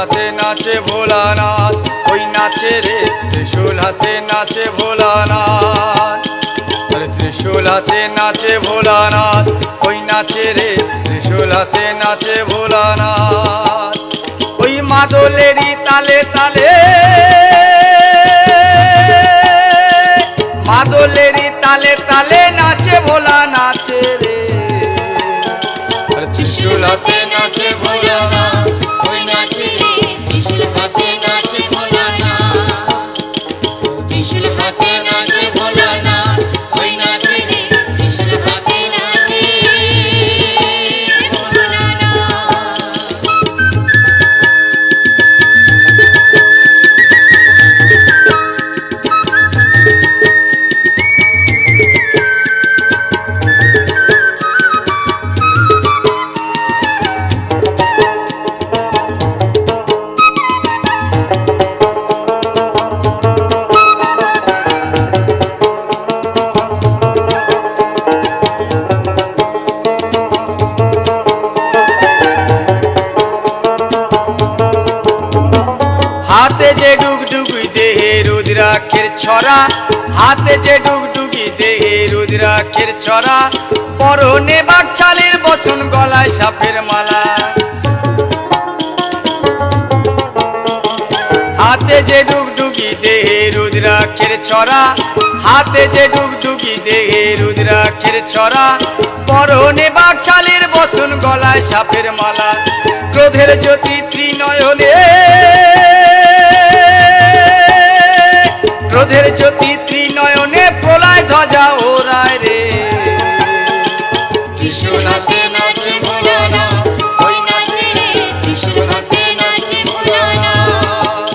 হাতে নাচে ভোলানাথ, ওই নাচে রে ত্রিশূল হাতে নাচে ভোলানাথ। আরে ত্রিশূল হাতে নাচে ভোলানাথ, ওই নাচে রে ত্রিশূল হাতে নাচে ভোলানাথ। ওই মাদলেরই তালে তালে, মাদলেরই তালে তালে নাচে ভোলা নাচে রে। ত্রিশূল হাতে নাচে ভোলানাথ, ওই নাচে রে ত্রিশূল হাতে নাচে ভোলানাথ। ত্রিশূল হাতে নাচে ভোলানাথ, ওই নাচে রে ত্রিশূল হাতে নাচে ভোলানাথ। হাতে যে ডুগডুগি দেহে রুদ্রাক্ষের ছড়া, হাতে যে ডুগডুগি দেহে রুদ্রাক্ষের ছড়া, পরনে বাকছালের বচন গলায় সাপের মালা। হাতে যে ডুগডুগি দেহে রুদ্রাক্ষের ছড়া, হাতে যে ডুগডুগি দেহে রুদ্রাক্ষের ছড়া, পরনে বাকছালের বচন গলায় সাপের মালা। ক্রোধের জ্যোতি ত্রিনয়নে, ক্রোধের জ্যোতি ত্রিনয়নে প্রলয় ধ্বজা ওরায় রে। ত্রিশূল হাতে নাচে ভোলানাথ, ওই নাচে রে ত্রিশূল হাতে নাচে ভোলানাথ।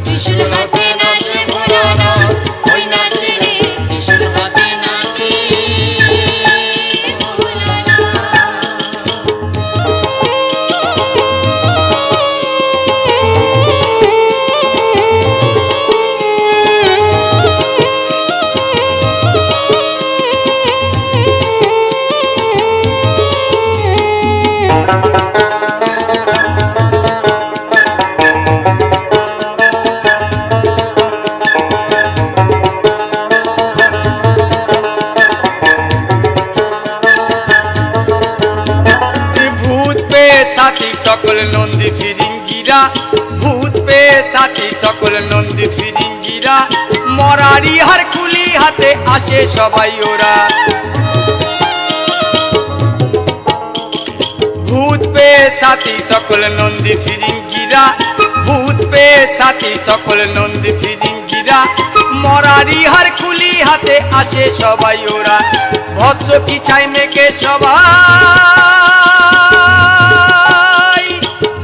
ত্রিশূল হাতে নাচে ভোলানাথ, ওই নাচে রে ত্রিশূল হাতে নাচে ভোলানাথ। ভূত পেয়ে সাথী সকল নন্দী ফিরিঙ্গিরা, ভূত পেয়ে সাথী সকল নন্দী ফিরিঙ্গিরা, মরারি হার খুলি হাতে আসে সবাই ওরা। ভূত পেয়ে সাথী সকল নন্দী ফিরিঙ্গিরা, ভূত পেয়ে সাথী সকল নন্দী ফিরিঙ্গিরা, মরারি হার খুলি হাতে আসে সবাই ওরা। ভস্য কি ছাই মেঘে সবাই,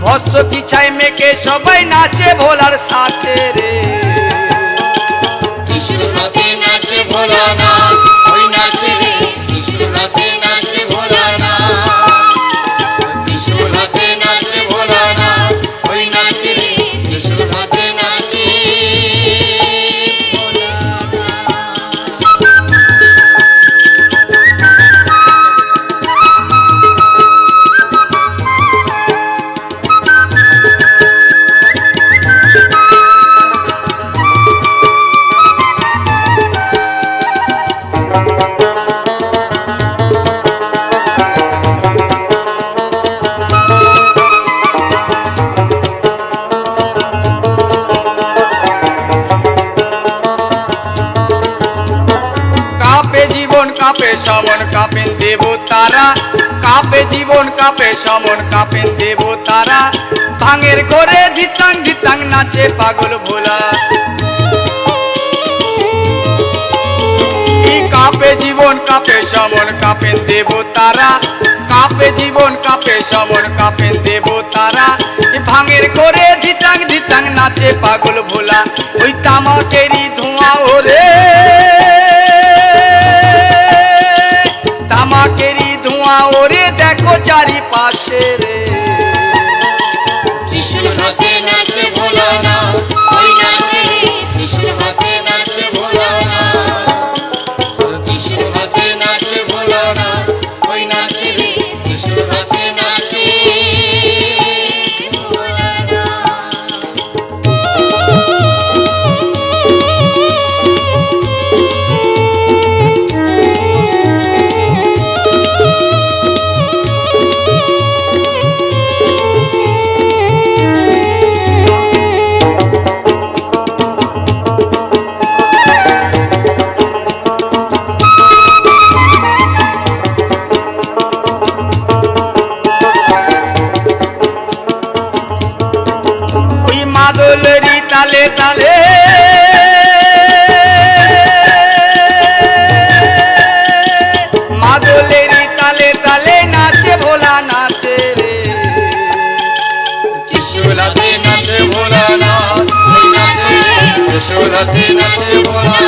ভস্য কি ছাই মেঘে সবাই নাচে ভোলার সাথে রে। ত্রিশূল হাতে নাচে ভোলানাথ, ওই নাচে রে ত্রিশূল হাতে নাচে ভোলানাথ। ত্রিশূল হাতে নাচে ভোলানাথ, ওই নাচে রে ত্রিশূল হাতে নাচে কাঁপে সমন কাঁপেন দেবতারা, কাঁপে জীবন কাঁপে সমন কাঁপেন দেবতারা, ভাঙের ঘরে ধিতাং ধিতাং নাচে পাগল ভোলা। কাঁপে জীবন কাঁপে সমন কাঁপেন দেবতারা, কাঁপে জীবন কাঁপে সমন কাঁপেন দেবতারা, ভাঙের ঘরে ধিতাং ধিতাং নাচে পাগল ভোলা। ওই তামাকেরই ধোঁয়া ওরে, তামাকেরই ধোঁয়া ওরে দেখো চারিপাশে রে। ত্রিশূল হাতে নাচে ভোলানাথ, ওই নাচে রে ত্রিশূল হাতে নাচে ভোলানাথ। ত্রিশূল হাতে নাচে ভোলানাথ, ওই নাচে রে ত্রিশূল হাতে নাচে ভোলানাথ। মাদলেরই তালে তালে মাদলেরই তালে তালে নাচে ভোলা নাচে রে ত্রিশূল হাতে নাচে ভোলানাথ ওই নাচে রে ত্রিশূল হাতে নাচে ভোলানাথ